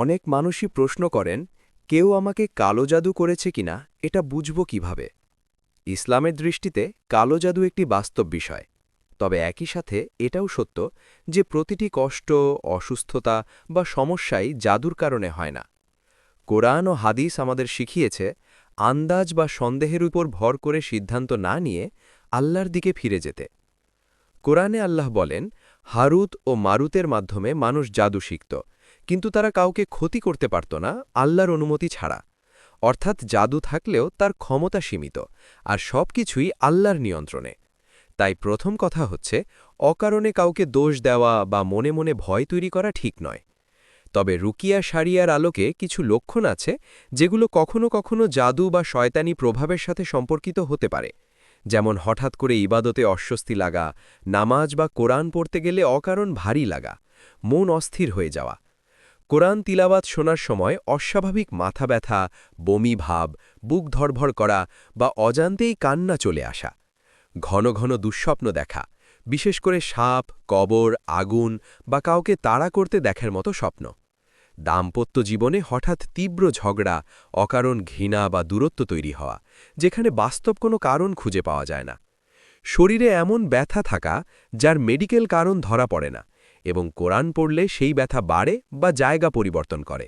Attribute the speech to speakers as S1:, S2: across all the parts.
S1: অনেক মানুষই প্রশ্ন করেন, কেউ আমাকে কালো জাদু করেছে কিনা এটা বুঝব কিভাবে। ইসলামের দৃষ্টিতে কালো জাদু একটি বাস্তব বিষয়। তবে একই সাথে এটাও সত্য যে প্রতিটি কষ্ট, অসুস্থতা বা সমস্যাই জাদুর কারণে হয় না। কোরআন ও হাদিস আমাদের শিখিয়েছে, আন্দাজ বা সন্দেহের উপর ভর করে সিদ্ধান্ত না নিয়ে আল্লাহর দিকে ফিরে যেতে। কোরআনে আল্লাহ বলেন, হারুত ও মারুতের মাধ্যমে মানুষ জাদু শিখত, কিন্তু তারা কাউকে ক্ষতি করতে পারত না আল্লাহর অনুমতি ছাড়া। অর্থাৎ জাদু থাকলেও তার ক্ষমতা সীমিত, আর সবকিছুই আল্লাহর নিয়ন্ত্রণে। তাই প্রথম কথা হচ্ছে, অকারণে কাউকে দোষ দেওয়া বা মনে মনে ভয় তৈরি করা ঠিক নয়। তবে রুকিয়া শারিয়ার আলোকে কিছু লক্ষণ আছে, যেগুলো কখনো কখনো জাদু বা শয়তানি প্রভাবের সাথে সম্পর্কিত হতে পারে। যেমন হঠাৎ করে ইবাদতে অস্বস্তি লাগা, নামাজ বা কোরআন পড়তে গেলে অকারণ ভারী লাগা, মন অস্থির হয়ে যাওয়া। কোরআন তিলাওয়াত শোনার সময় অস্বাভাবিক মাথা ব্যথা, বমি ভাব, বুক ধড়ফড় করা বা অজান্তেই কান্না চলে আসা। ঘন ঘন দুঃস্বপ্ন দেখা, বিশেষ করে সাপ, কবর, আগুন বা কাউকে তাড়া করতে দেখার মতো স্বপ্ন। দাম্পত্য জীবনে হঠাৎ তীব্র ঝগড়া, অকারণ ঘৃণা বা দূরত্ব তৈরি হওয়া, যেখানে বাস্তব কোনো কারণ খুঁজে পাওয়া যায় না। শরীরে এমন ব্যথা থাকা যার মেডিকেল কারণ ধরা পড়ে না, এবং কোরআন পড়লে সেই ব্যথা বাড়ে বা জায়গা পরিবর্তন করে।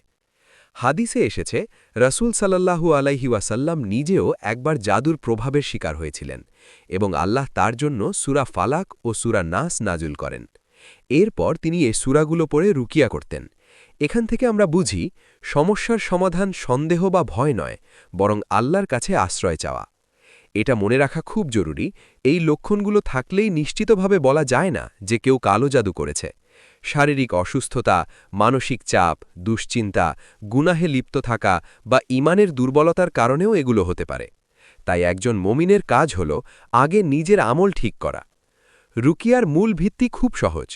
S1: হাদিসে এসেছে, রাসূল সাল্লাল্লাহু আলাইহি ওয়াসাল্লাম নিজেও একবার জাদুর প্রভাবের শিকার হয়েছিলেন, এবং আল্লাহ তার জন্য সূরা ফালাক ও সূরা নাস নাজুল করেন। এরপর তিনি এই সূরাগুলো পড়ে রুকিয়া করতেন। এখান থেকে আমরা বুঝি, সমস্যার সমাধান সন্দেহ বা ভয় নয়, বরং আল্লাহর কাছে আশ্রয় চাওয়া। এটা মনে রাখা খুব জরুরি, এই লক্ষণগুলো থাকলেই নিশ্চিতভাবে বলা যায় না যে কেউ কালো জাদু করেছে। শারীরিক অসুস্থতা, মানসিক চাপ, দুশ্চিন্তা, গুনাহে লিপ্ত থাকা বা ঈমানের দুর্বলতার কারণেও এগুলো হতে পারে। তাই একজন মুমিনের কাজ হল আগে নিজের আমল ঠিক করা। রুকিয়ার মূল ভিত্তি খুব সহজ: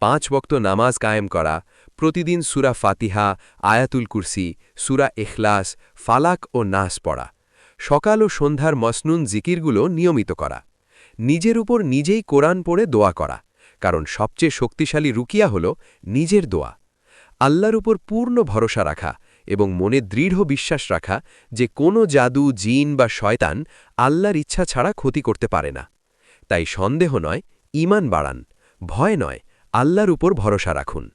S1: 5 ওয়াক্ত নামাজ কায়েম করা, প্রতিদিন সূরা ফাতিহা, আয়াতুল কুরসি, সূরা ইখলাস, ফালাক ও নাস পড়া, সকাল ও সন্ধ্যার মসনুন জিকিরগুলো নিয়মিত করা, নিজের উপর নিজেই কোরআন পড়ে দোয়া করা, কারণ সবচেয়ে শক্তিশালী রুকিয়া হল নিজের দোয়া। আল্লাহর উপর পূর্ণ ভরসা রাখা এবং মনে দৃঢ় বিশ্বাস রাখা যে কোনো জাদু, জিন বা শয়তান আল্লাহর ইচ্ছা ছাড়া ক্ষতি করতে পারে না। তাই সন্দেহ নয়, ঈমান বাড়ান; ভয় নয়, আল্লাহর উপর ভরসা রাখুন।